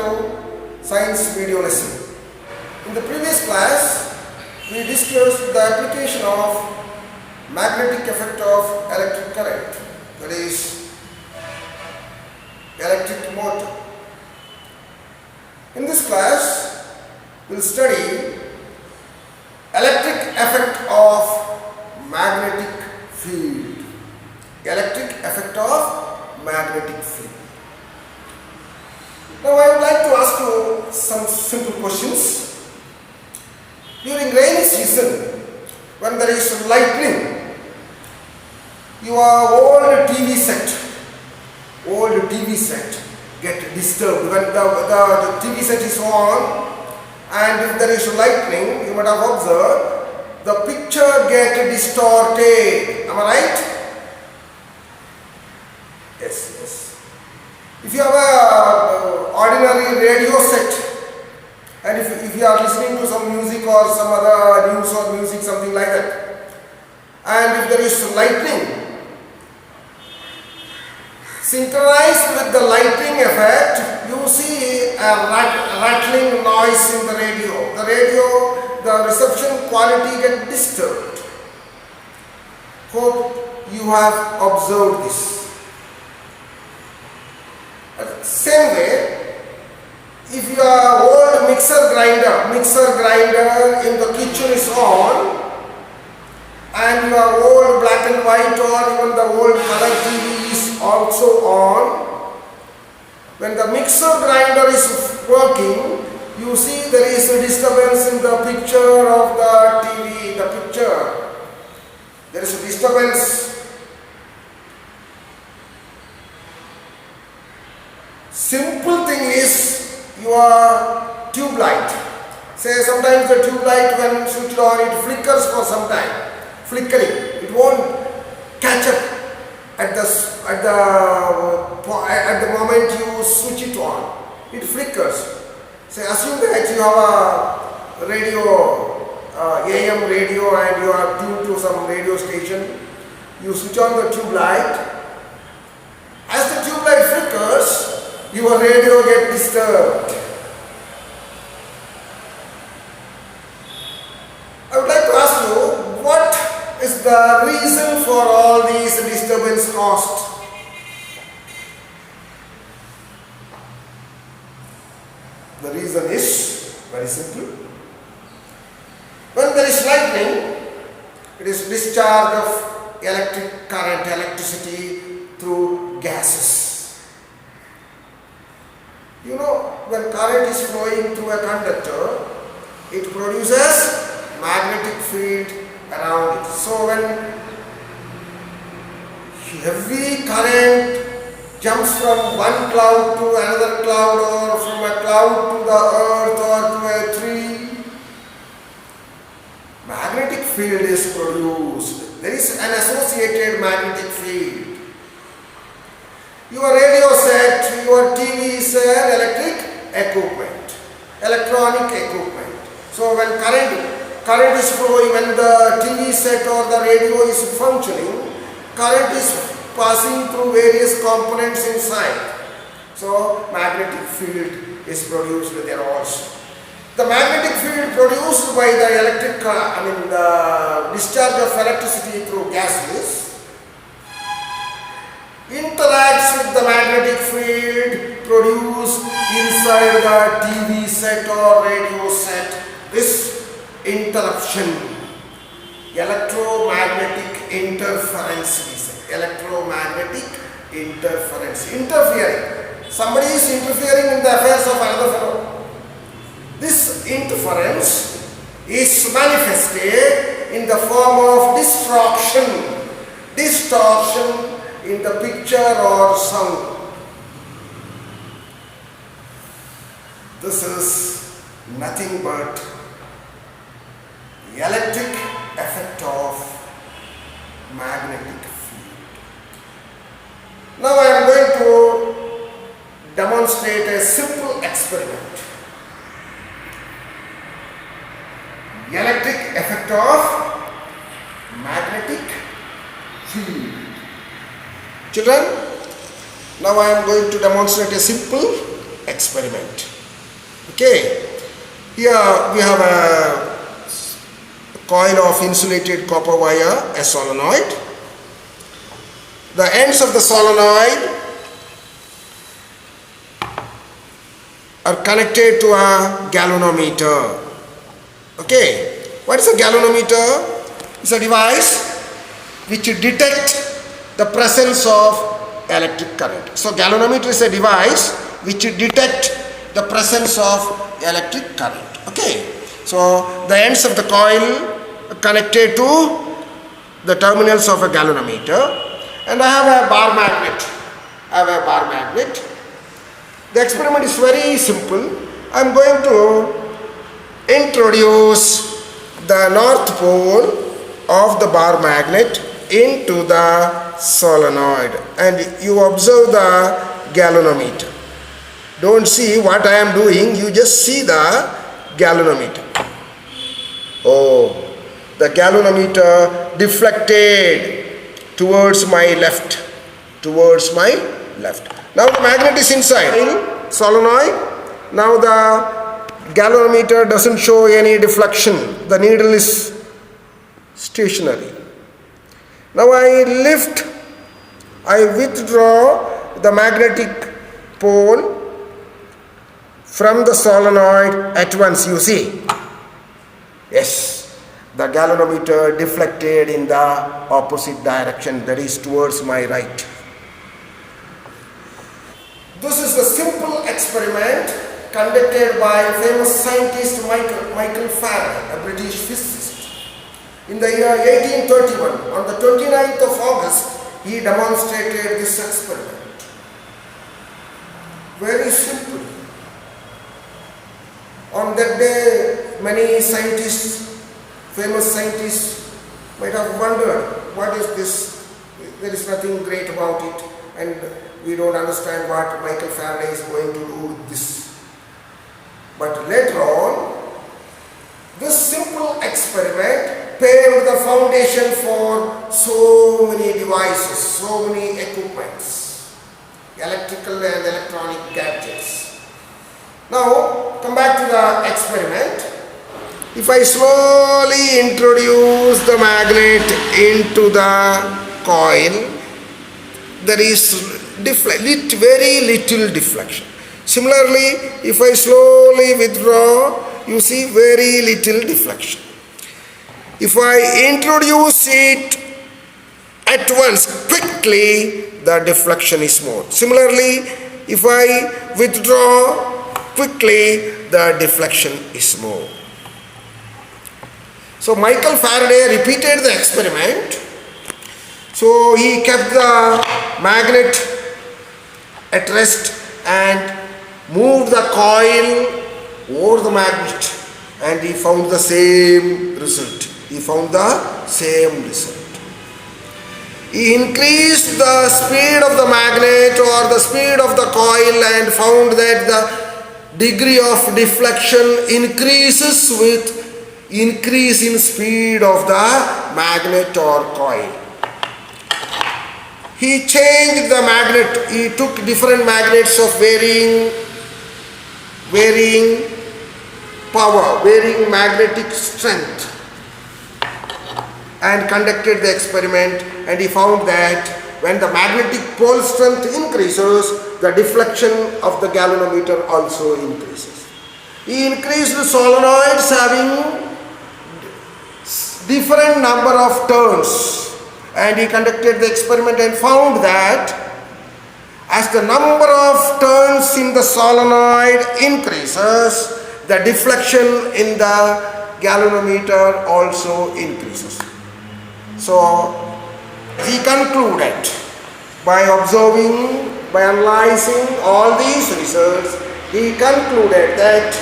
to science video lesson. In the previous class, we discussed the application of magnetic effect of electric current, that is electric motor. In this class, we will study electric effect of magnetic field. Electric effect of magnetic field. Now I would like to ask you some simple questions. During rainy season, when there is lightning, your old TV set get disturbed. When the TV set is on and if there is lightning, you might have observed, the picture get distorted. Am I right? Yes. If you have a ordinary radio set and if you are listening to some music or some other news or music, something like that, and if there is lightning, synchronized with the lightning effect, you see a rattling noise in the radio. The reception quality get disturbed. Hope you have observed this. Same way, if your old mixer grinder in the kitchen is on and your old black and white or even the old color TV is also on, when the mixer grinder is working, you see there is a disturbance in the picture of the TV, the picture. There is a disturbance. Simple thing is your tube light. Say sometimes the tube light when switched on, it flickers for some time. Flickering. It won't catch up at the moment you switch it on. It flickers. Say assume that you have a radio, AM radio, and you are tuned to some radio station. You switch on the tube light. As the tube light flickers, your radio gets disturbed. I would like to ask you, what is the reason for all these disturbance caused? The reason is very simple. When there is lightning, it is discharge of electric current, electricity through gases. You know, when current is flowing through a conductor, it produces magnetic field around it. So when heavy current jumps from one cloud to another cloud or from a cloud to the earth or to a tree, magnetic field is produced. There is an associated magnetic field. Your radio set, your TV is an electronic equipment. So when current is flowing, when the TV set or the radio is functioning, current is passing through various components inside. So magnetic field is produced there also. The magnetic field produced by the the discharge of electricity through gases interacts with the magnetic field produced inside the TV set or radio set. This interruption, electromagnetic interference is electromagnetic interference. Interfering. Somebody is interfering in the affairs of another fellow. This interference is manifested in the form of distortion in the picture or sound. This is nothing but electric effect of magnetic field. Now I am going to demonstrate a simple experiment. Electric effect of magnetic field. Children, now I am going to demonstrate a simple experiment. Okay, here we have a coil of insulated copper wire, a solenoid. The ends of the solenoid are connected to a galvanometer. Okay, what is a galvanometer? It's a device which detects the presence of electric current. So galvanometer is a device which detects the presence of electric current. Okay, so the ends of the coil are connected to the terminals of a galvanometer, and I have a bar magnet. The experiment is very simple. I am going to introduce the north pole of the bar magnet into the solenoid, and you observe the galvanometer. Don't see what I am doing, you just see the galvanometer. Oh, the galvanometer deflected towards my left. Now the magnet is inside in solenoid. Now the galvanometer doesn't show any deflection. The needle is stationary. Now I withdraw the magnetic pole from the solenoid at once, you see. Yes, the galvanometer deflected in the opposite direction, that is towards my right. This is a simple experiment conducted by famous scientist Michael Faraday, a British physicist. In the year 1831, on the 29th of August, he demonstrated this experiment. Very simple. On that day, many scientists, famous scientists, might have wondered, what is this? There is nothing great about it, and we don't understand what Michael Faraday is going to do with this. But later on, this simple experiment paved the foundation for so many devices, so many equipments, electrical and electronic gadgets. Now, come back to the experiment. If I slowly introduce the magnet into the coil, there is very little deflection. Similarly, if I slowly withdraw, you see very little deflection. If I introduce it at once quickly, the deflection is more. Similarly, if I withdraw quickly, the deflection is more. So Michael Faraday repeated the experiment. So he kept the magnet at rest and moved the coil over the magnet, and he found the same result. He increased the speed of the magnet or the speed of the coil and found that the degree of deflection increases with increase in speed of the magnet or coil. He changed the magnet. He took different magnets of varying power, varying magnetic strength, and conducted the experiment, and he found that when the magnetic pole strength increases, the deflection of the galvanometer also increases. He increased the solenoids having different number of turns, and he conducted the experiment and found that as the number of turns in the solenoid increases, the deflection in the galvanometer also increases. So he concluded, by analyzing all these results, he concluded that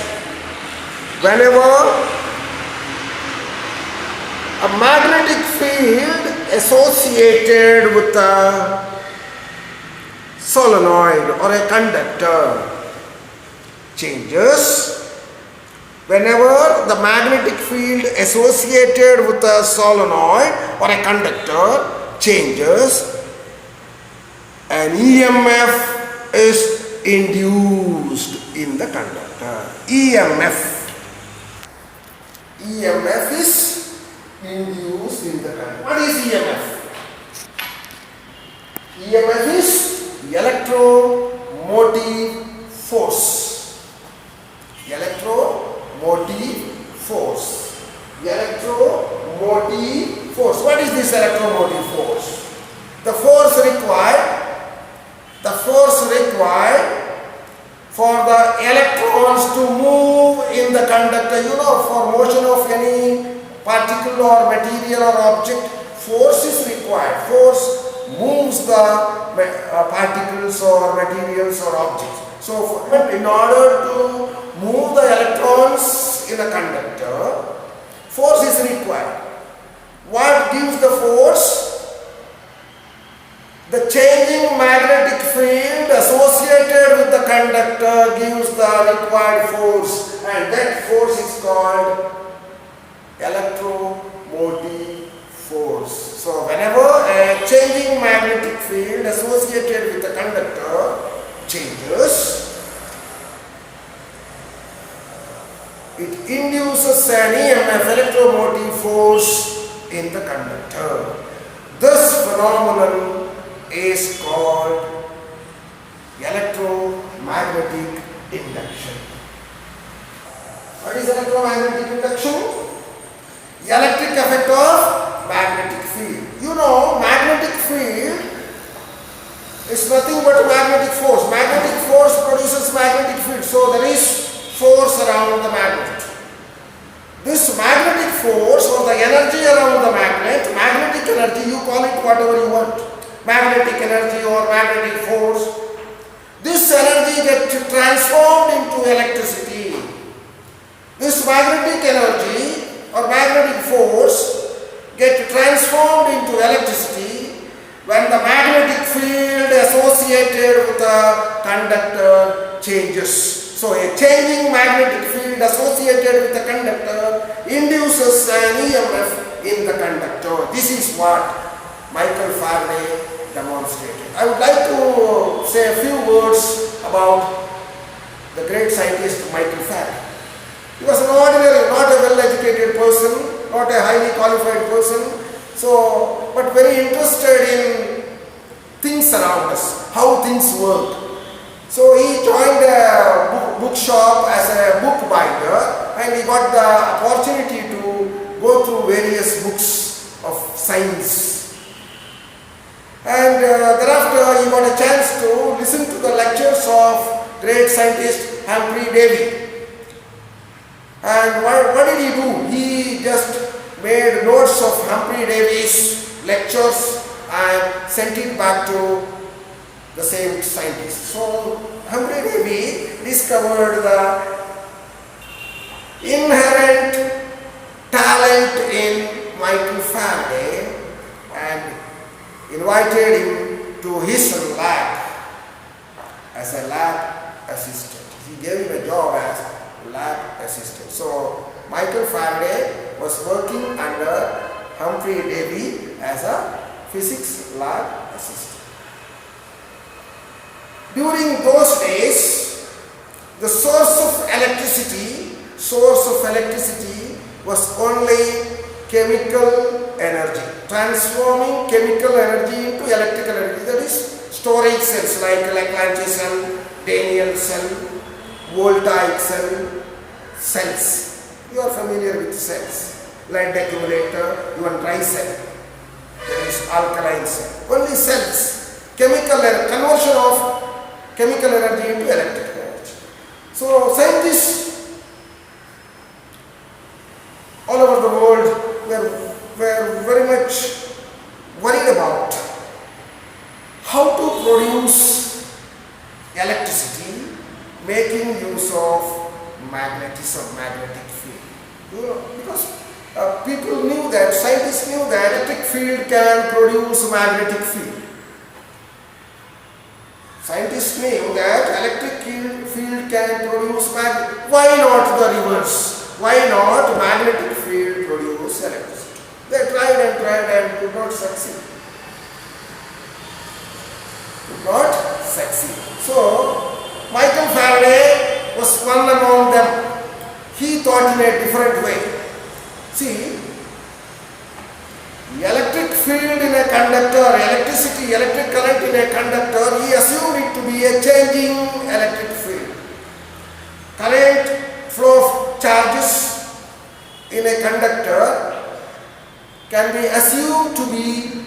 whenever a magnetic field associated with a solenoid or a conductor changes, whenever the magnetic field associated with a solenoid or a conductor changes, an EMF is induced. in the conductor. EMF. EMF is induced in the conductor. What is EMF? EMF is electromotive force. Electromotive force. Electromotive force. What is this electromotive force? The force required for the electrons to move in the conductor. You know, for motion of any particle or material or object, force is required. Force moves the particles or materials or objects. So, in order to move the electrons in a conductor, force is required. What gives the force? The changing magnetic field associated with the conductor gives the required force, and that force is called electromotive force. So whenever a changing magnetic field associated with the conductor changes, it induces an EMF, electromotive force, in the conductor. This phenomenon is called electromagnetic induction. What is electromagnetic induction? Electric effect of magnetic field. You know, magnetic field is nothing but magnetic force. Magnetic force produces magnetic field. So there is force around the magnet. This magnetic force or the energy around the magnet, magnetic energy, you call it whatever you want. Magnetic energy or magnetic force. This energy gets transformed into electricity. This magnetic energy or magnetic force gets transformed into electricity when the magnetic field associated with the conductor changes. So a changing magnetic field associated with the conductor induces an EMF in the conductor. This is what Michael Faraday demonstrated. I would like to say a few words about the great scientist Michael Faraday. He was an ordinary, not a well-educated person, not a highly qualified person, but very interested in things around us, how things work. So he joined a bookshop as a book binder, and he got the opportunity to go through various books of science. And thereafter he got a chance to listen to the lectures of great scientist Humphrey Davy. And what did he do? He just made notes of Humphrey Davy's lectures and sent it back to the same scientist. So Humphrey Davy discovered the inherent talent in Michael Faraday and invited him to his lab as a lab assistant. He gave him a job as lab assistant. So Michael Faraday was working under Humphrey Davy as a physics lab assistant. During those days, the source of electricity was only chemical energy, transforming chemical energy into electrical energy. That is storage cells like Leclanché cell, Daniell cell, voltaic cell, cells. You are familiar with cells. Lead accumulator, even dry cell. There is alkaline cell. Only cells. Conversion of chemical energy into electrical energy. So scientists all over the world were very much worried about how to produce electricity making use of magnetism, magnetic field. Because scientists knew that electric field can produce magnetic field. Scientists knew that electric field can produce magnetic. Why not the reverse? Why not magnetic field produce electricity? They tried and could not succeed. So Michael Faraday thought in a different way. See, electric field in a conductor, electricity, electric current in a conductor, he assumed it to be a changing electric field. Current flow of charges in a conductor can be assumed to be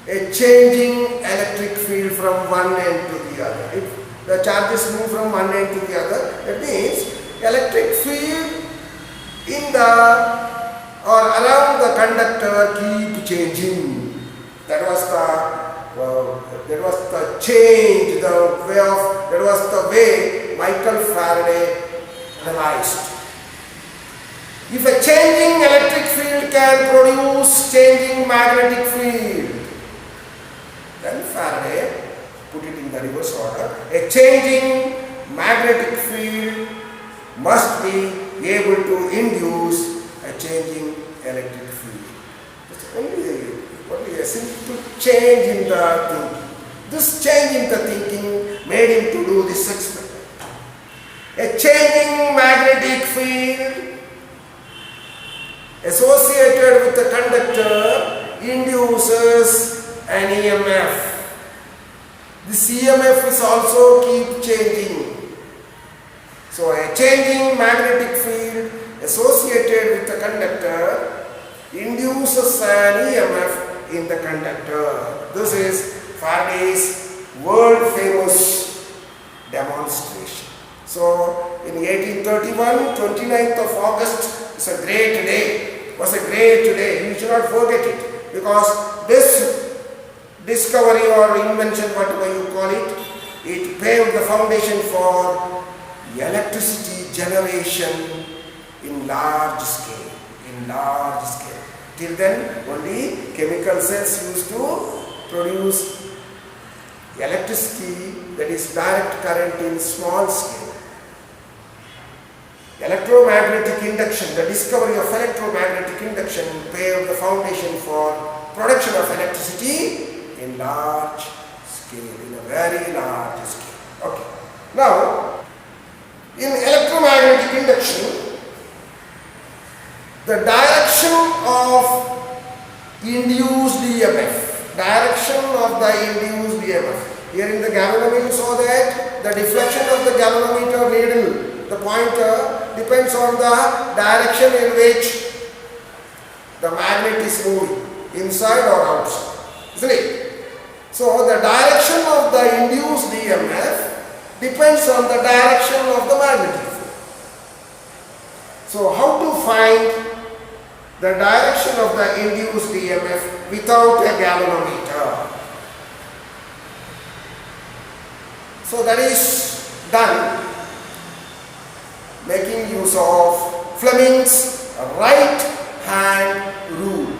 a changing electric field from one end to the other. If the charges move from one end to the other, that means electric field in the or around the conductor keep changing. That was the change, that was the way Michael Faraday analyzed. If a changing electric field can produce changing magnetic field, then Faraday put it in the reverse order. A changing magnetic field must be able to induce a changing electric field. It's only a simple change in the thinking. This change in the thinking made him to do this experiment. A changing magnetic field associated with the conductor induces an EMF. This EMF is also keep changing. So a changing magnetic field associated with the conductor induces an EMF in the conductor. This is Faraday's world famous demonstration. So in 1831, 29th of August is a great day. Was a great day. You should not forget it, because this discovery or invention, whatever you call it, it paved the foundation for electricity generation in large scale. Till then, only chemical cells used to produce electricity, that is direct current, in small scale. Electromagnetic induction, the discovery of electromagnetic induction paved the foundation for production of electricity in large scale, in a very large scale. Okay. Now, in electromagnetic induction, the direction of induced EMF, here in the galvanometer you saw that the deflection of the galvanometer needle, the pointer, depends on the direction in which the magnet is moving, inside or outside, isn't it? So the direction of the induced EMF depends on the direction of the magnetic field. So how to find the direction of the induced EMF without a galvanometer? So that is done making use of Fleming's right hand rule.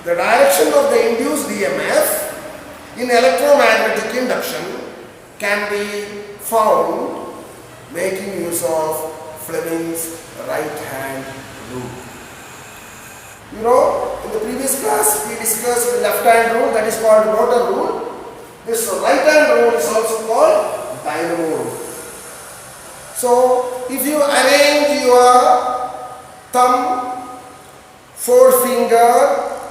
The direction of the induced EMF in electromagnetic induction can be found making use of Fleming's right hand rule. You know, in the previous class we discussed the left hand rule, that is called rotor rule. This right hand rule is also called dynamo rule. So if you arrange your thumb, forefinger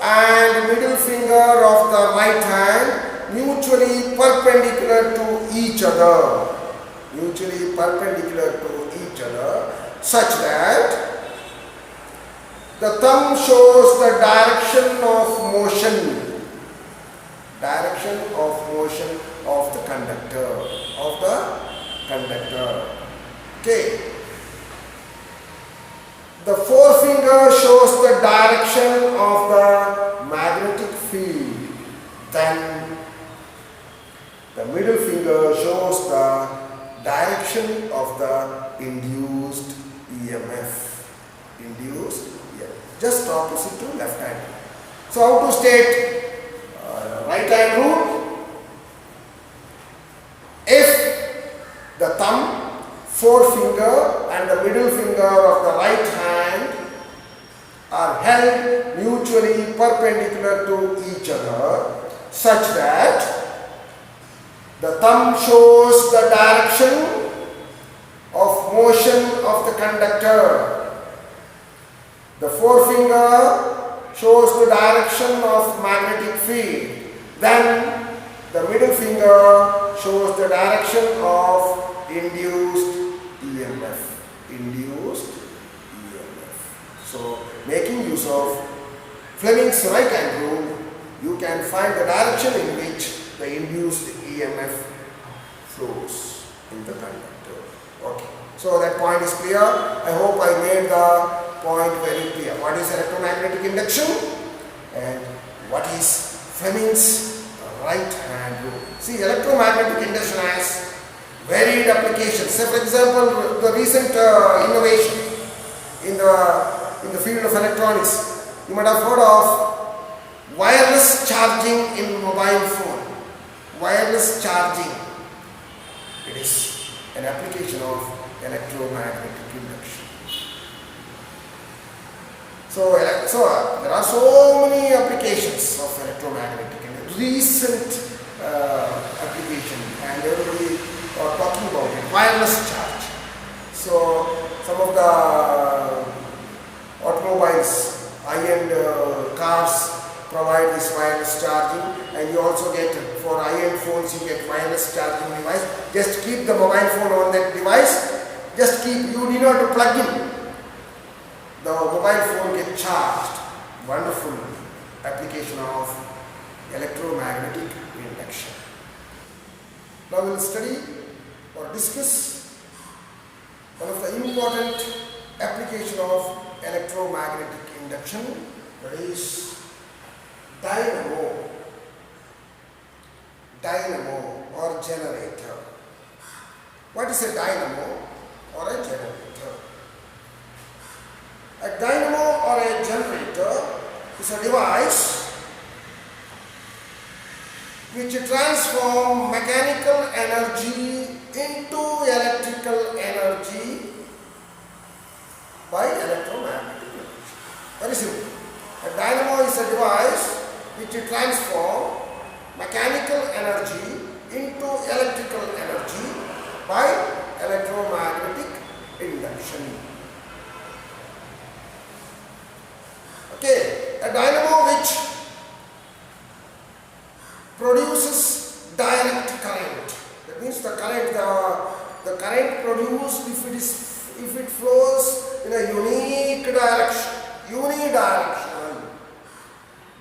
and middle finger of the right hand mutually perpendicular to each other, such that the thumb shows the direction of motion of the conductor, Okay. The forefinger shows the direction of the magnetic field. Then the middle finger shows the direction of the induced EMF. Just opposite to left hand. So how to state right hand rule? If the thumb, forefinger and the middle finger of the right hand are held mutually perpendicular to each other, such that the thumb shows the direction of motion of the conductor The forefinger shows the direction of magnetic field. Then the middle finger shows the direction of induced EMF. Induced EMF. So, making use of Fleming's right hand rule, you can find the direction in which the induced EMF flows in the conductor. Okay. So that point is clear. I hope I made the point very clear. What is electromagnetic induction and what is Fleming's right hand rule? See, electromagnetic induction has varied applications. Say for example, the recent innovation in the field of electronics. You might have heard of wireless charging in mobile phone. Wireless charging. It is an application of electromagnetic induction. So there are so many applications of electromagnetic induction. Recent application, and everybody are talking about it. Wireless charge. So some of the automobiles, high-end cars provide this wireless charging, and you also get, for high-end phones, you get wireless charging device. Just keep the mobile phone on that device. Just keep, you need not to plug in. The mobile phone gets charged. Wonderful application of electromagnetic induction. Now we will study or discuss one of the important application of electromagnetic induction, that is dynamo or generator. What is a dynamo or a generator? A dynamo or a generator is a device which transforms mechanical energy into electrical energy by electromagnetic energy. Very simple. A dynamo is a device which transforms mechanical energy into electrical energy by electromagnetic induction. Okay, a dynamo which produces direct current. That means the current produced, if it flows in a unidirectional,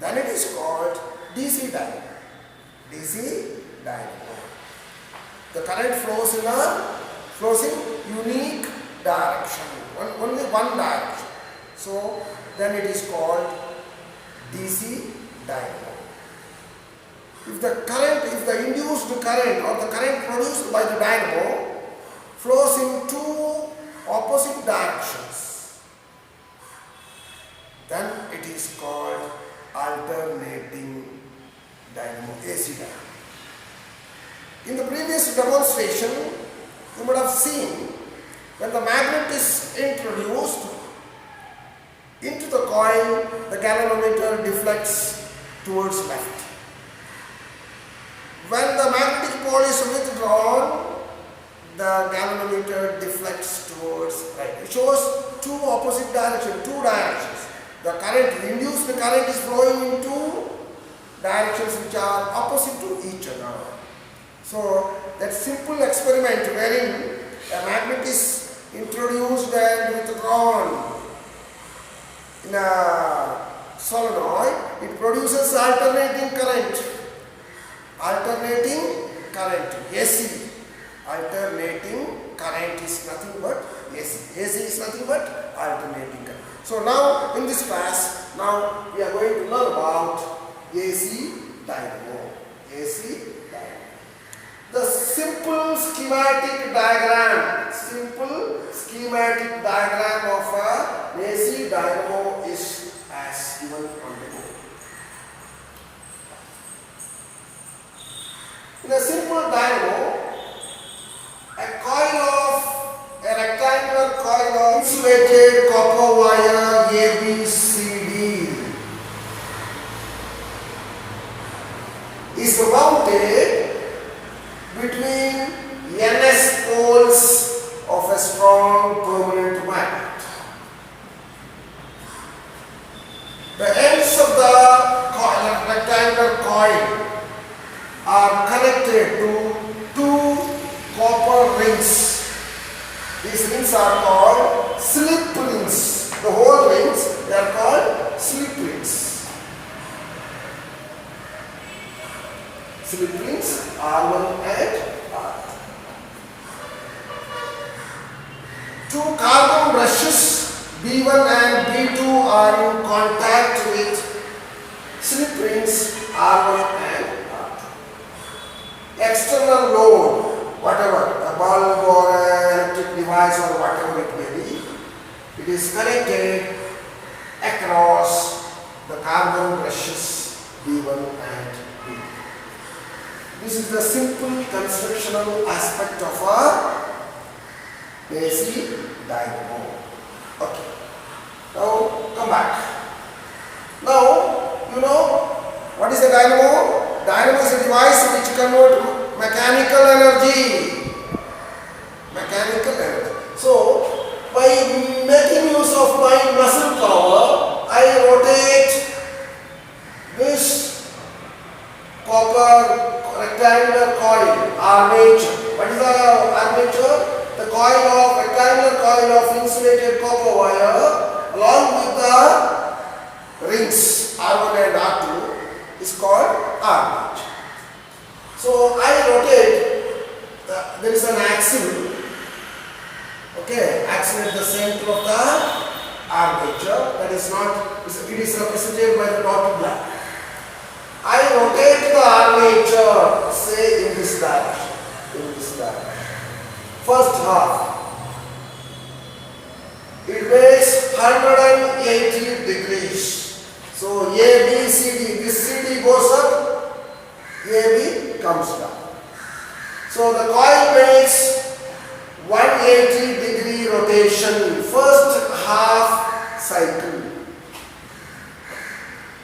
then it is called DC dynamo. DC dynamo. The current flows in unique direction, only one direction. So then it is called DC dynamo. If the induced current or the current produced by the dynamo flows in two opposite directions, then it is called alternating dynamo, AC dynamo. In the previous demonstration, you would have seen when the magnet is introduced into the coil, the galvanometer deflects towards left. When the magnetic pole is withdrawn, the galvanometer deflects towards right. It shows two opposite directions, two directions. The current, induced current is flowing in two directions which are opposite to each other. So that simple experiment wherein a magnet is introduced and withdrawn in a solenoid, it produces alternating current. Alternating current, AC. Alternating current is nothing but AC. AC is nothing but alternating current. So now in this class, now we are going to learn about AC dynamo. AC dynamo. The simple schematic diagram of a AC dynamo is as given on the board. In a simple dynamo, a rectangular coil of insulated copper wire ABCD is mounted between NS poles of a strong permanent magnet. slip rings. The whole rings, they are called slip rings. Slip rings R1 and R2. Two carbon brushes B1 and B2 are in contact with slip rings R1 and R2. External load, whatever, a bulb or an electric device or whatever it may be, it is connected across the carbon brushes B1 and B2. This is the simple constructional aspect of a AC dynamo. Okay. Now come back. Now you know what is a dynamo? Dynamo is a device which converts mechanical energy. Mechanical energy. So by making use of my muscle power, I rotate this copper rectangular coil, armature. What is the armature? The coil of rectangular coil of insulated copper wire along with the rings R1 and R2 is called armature. So I rotate, there is an axle, okay, axle at the center of the armature, that is not, it is represented by the dotted line. I rotate the armature, say in this direction, First half, it makes 180 degrees. So A, B, C, D, this CD goes up, A, B comes down. So the coil makes 180 degree rotation, first half cycle.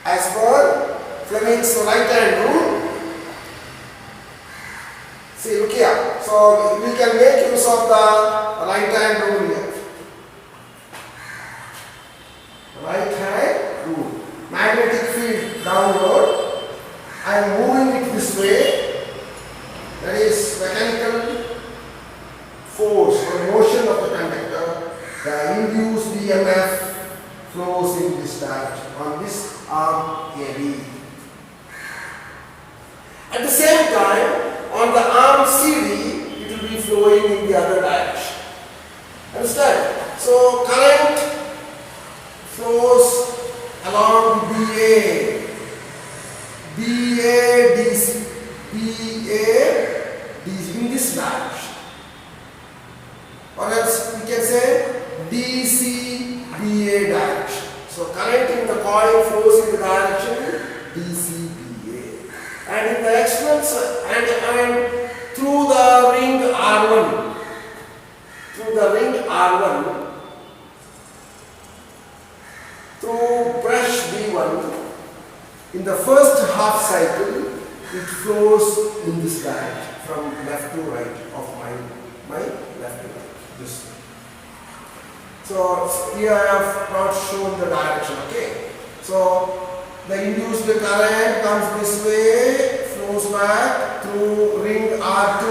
As per Fleming's right hand rule, see, look here. So we can make use of the right hand rule here. Right hand rule. Magnetic field downward. I am moving it this way. That is mechanical force or motion of the conductor. The induced EMF flows in this direction on this arm AB. At the same time, on the arm CD, it will be flowing in the other direction. Understand? So current flows along BA, DC, in this direction. Or else we can say DC, BA direction. So current in the coil flows in the direction DC, BA. And in the external and through the ring R1, through brush B1, in the first half cycle, it flows in this direction from left to right of my left to right. This. So here I have not shown the direction. Okay. So the induced current comes this way, flows back through ring R2.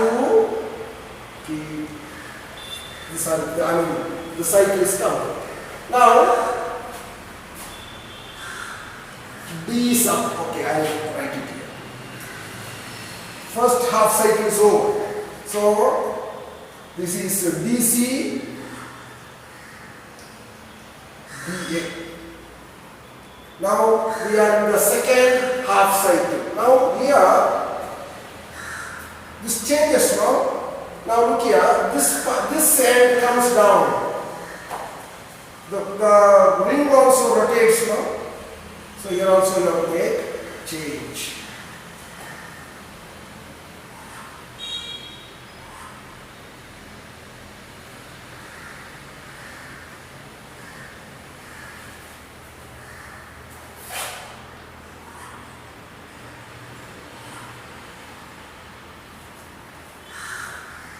The cycle is complete. Now D is up. Okay, I will write it here. First half cycle is over. So this is DC, DA. Now we are in the second half cycle. Now here this changes now. Now look here, this end comes down. The ring also rotates now. So here also you have to make change.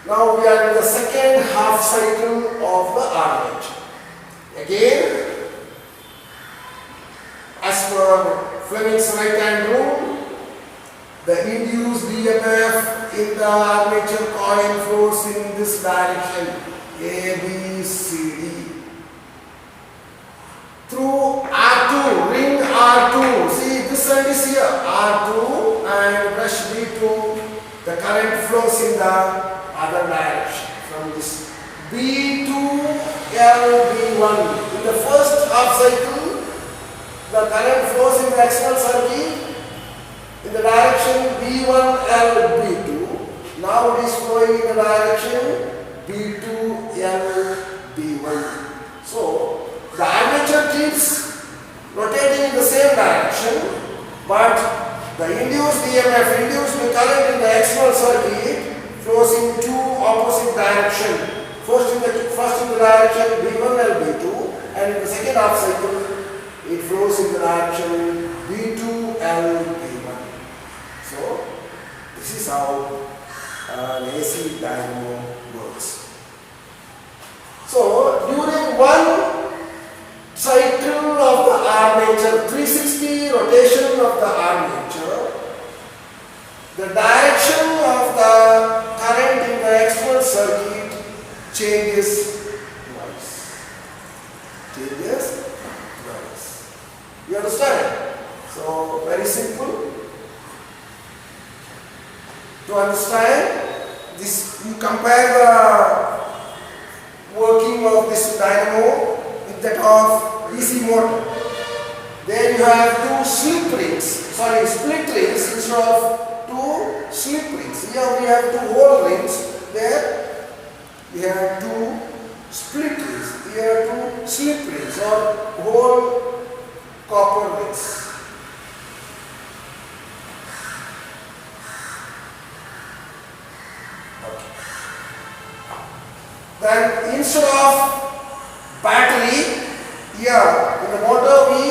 Now we are in the second half cycle of the armature. Again, as per Fleming's right hand rule, the induced EMF in the armature coil flows in this direction, A, B, C, D. current flows in the other direction from this B2 LB1. In the first half cycle, the current flows in the external circuit in the direction B1 LB2. Now it is flowing in the direction B2 LB1. So the armature keeps rotating in the same direction, but the induced EMF, induced current in the external circuit flows in two opposite directions. First in the direction B1 LB2, and in the second half cycle it flows in the direction B2 LB1. So this is how an AC dynamo works. So during one cycle of the armature, 360 rotation of the armature, the direction of the current in the external circuit changes twice. You understand? So very simple. To understand this, you compare the working of this dynamo with that of DC motor. There you have two split rings instead of two slip rings. Here we have two whole rings. There we have two split rings. Here two slip rings or whole copper rings. Then instead of battery, here in the motor we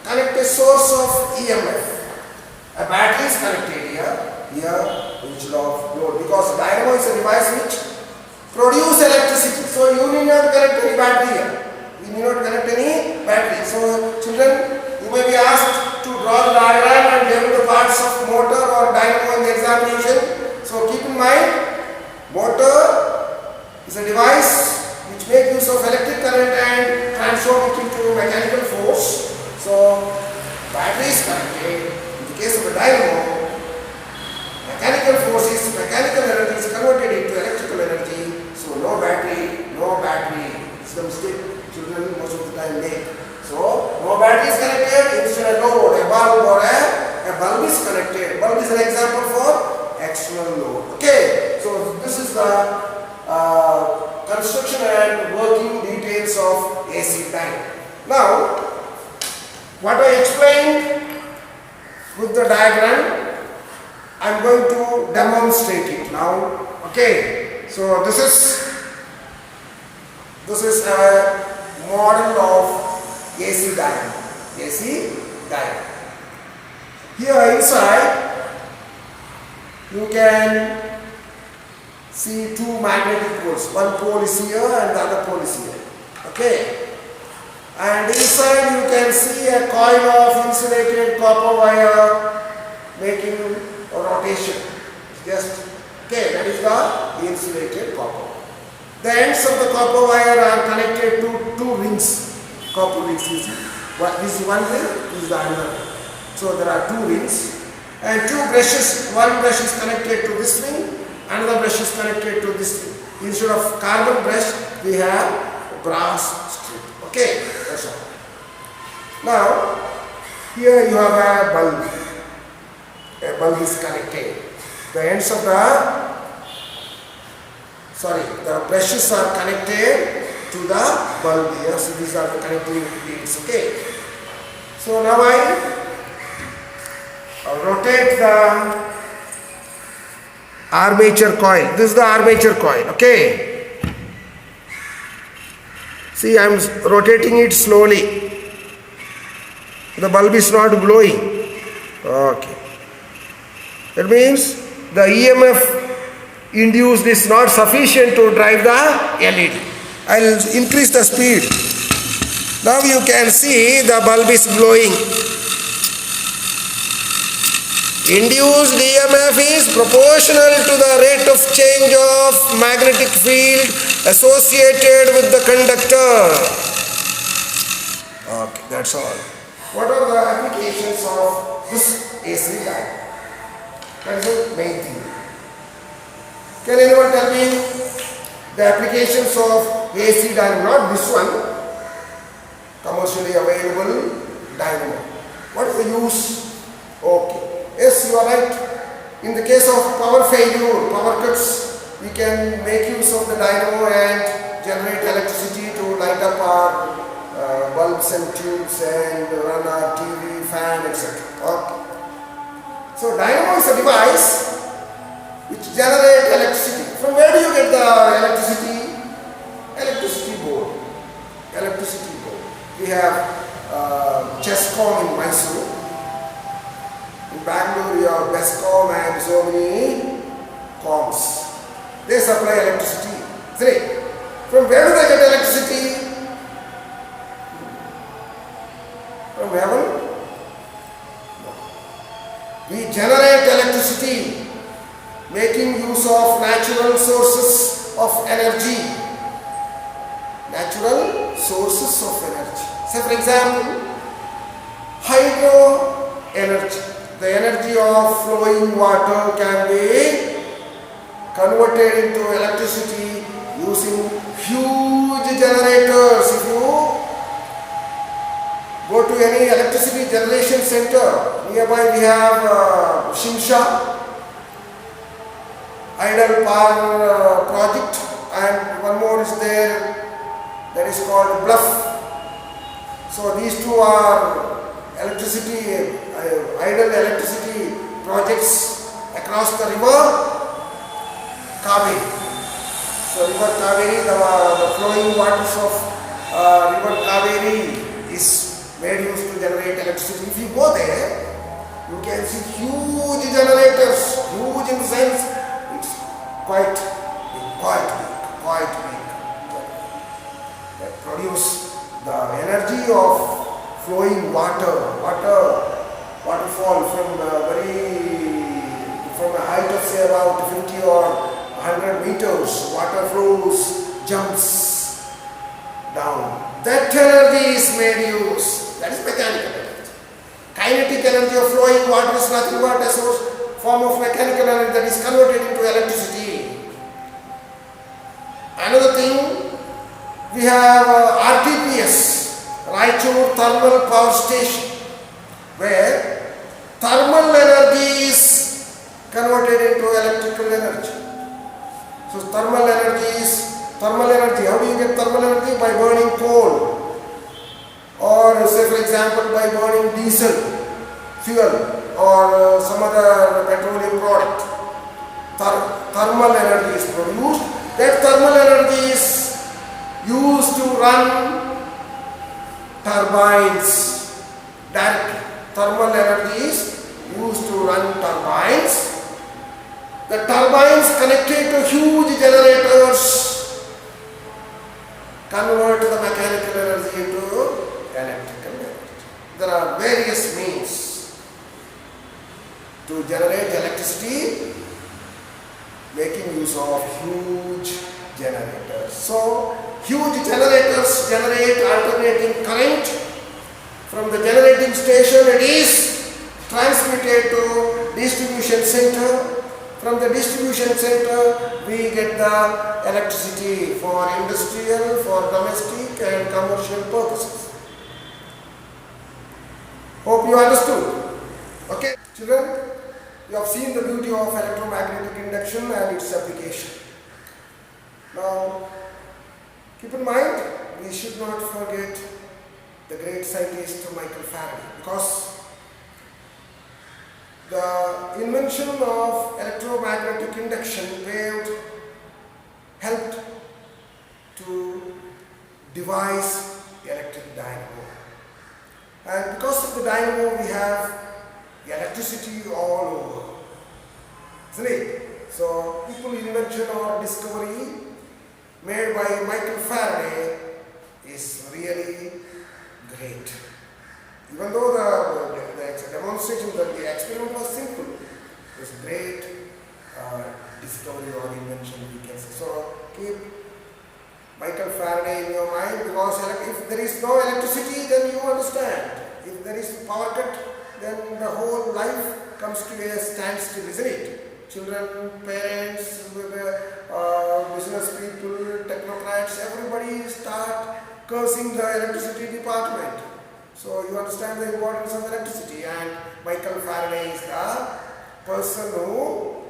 connect a source of EMF. A battery is connected here instead of load, because dynamo is a device which produces electricity. So you need not connect any battery here. You need not connect any battery. So children, you may be asked to draw the diagram and label the parts of motor or dynamo in the examination. So keep in mind, motor is a device which makes use of electric current and transform it into mechanical force. So battery is connected. In the case of a dynamo, mechanical force is mechanical energy is converted into electrical energy. So no battery. It's the mistake children most of the time make. So no battery is connected, instead no load. A bulb or a bulb is connected. Bulb is an example for external load. Okay, so this is the construction and working details of AC dynamo. Now, what I explained with the diagram, I am going to demonstrate it now. Okay, so this is a model of AC dynamo. Here inside, you can see two magnetic poles. One pole is here and the other pole is here. Okay. And inside you can see a coil of insulated copper wire making a rotation. Okay, that is the insulated copper. The ends of the copper wire are connected to two rings. Copper rings. This is one ring, this is the other ring. So there are two rings and two brushes. One brush is connected to this ring, another brush is connected to this ring. Instead of carbon brush, we have brass strip. Okay, that's all. Now, here you have a bulb. A bulb is connected. The ends of the brushes are connected to the bulb here. So these are the connecting leads. Okay. So now I rotate the armature coil. This is the armature coil. Okay. See, I am rotating it slowly. The bulb is not glowing. Okay. That means the EMF induced is not sufficient to drive the LED. I will increase the speed. Now you can see the bulb is glowing. Induced EMF is proportional to the rate of change of magnetic field associated with the conductor. Okay, that's all. What are the applications of this AC dynamo? That is the main thing. Can anyone tell me the applications of AC dynamo? Not this one, commercially available dynamo. What is the use? Okay. Yes, you are right. In the case of power failure, power cuts, we can make use of the dynamo and generate electricity to light up our bulbs and tubes and run our TV, fan, etc. Okay. So dynamo is a device which generates electricity. From where do you get the electricity? Electricity board. Electricity board. We have Chescom in Mysore. In Bangalore, you have Bescom and so many coms. They supply electricity. 3. From where do they get electricity? From heaven? No. We generate electricity making use of natural sources of energy. Natural sources of energy. Say for example, hydro energy. The energy of flowing water can be converted into electricity using huge generators. If you go to any electricity generation center, nearby we have Shimsha, Idle Power Project, and one more is there that is called Bluff. So these two are electricity, idle electricity projects across the river Kaveri. So river Kaveri, the flowing waters of river Kaveri is made use to generate electricity. If you go there, you can see huge generators, huge in the sense it's quite big, that produce the energy of flowing waterfall from a height of say about 50 or 100 meters, water flows, jumps down. That energy is made use. That is mechanical energy. Kinetic energy of flowing water is nothing but a form of mechanical energy that is converted into electricity. Another thing, we have RTPS, Raichur Thermal Power Station, where thermal energy is converted into electrical energy. So thermal energy, how do you get thermal energy? By burning coal, or say for example by burning diesel fuel or some other petroleum product. Thermal energy is produced. That thermal energy is used to run turbines directly. Thermal energy is used to run turbines. The turbines connected to huge generators convert the mechanical energy into electrical energy. There are various means to generate electricity making use of huge generators. So, huge generators generate alternating current. From the generating station, it is transmitted to distribution center. From the distribution center, we get the electricity for industrial, for domestic and commercial purposes. Hope you understood. Okay, children, you have seen the beauty of electromagnetic induction and its application. Now, keep in mind, we should not forget the great scientist Michael Faraday, because the invention of electromagnetic induction wave helped to devise the electric dynamo. And because of the dynamo, we have the electricity all over. Isn't it? So, people's invention or discovery made by Michael Faraday is really great. Even though the demonstration, the experiment was simple, it was great discovery or invention, we can say. So keep Michael Faraday in your mind, because if there is no electricity, then you understand. If there is power cut, then the whole life comes to a standstill, isn't it? children, parents, business people, technocrats, everybody start cursing the electricity department. So you understand the importance of electricity, and Michael Faraday is the person who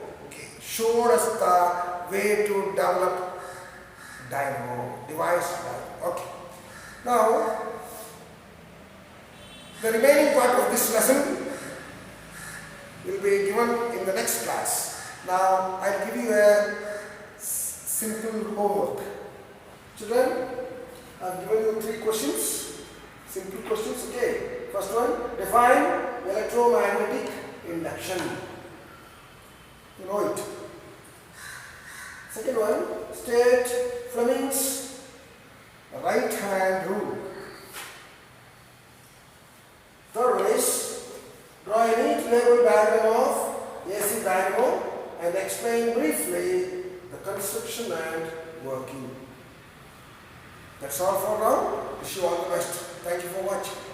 showed us the way to develop dynamo, device dynamo. Okay. Now, the remaining part of this lesson will be given in the next class. Now, I'll give you a simple homework. Children, I've given you 3 questions, simple questions. Okay. First one, define electromagnetic induction. You know it. Second one, state Fleming's right hand rule. Third one is, draw a neat label diagram of AC dynamo and explain briefly the construction and working. That's all for now. Wish you all the best. Thank you for watching.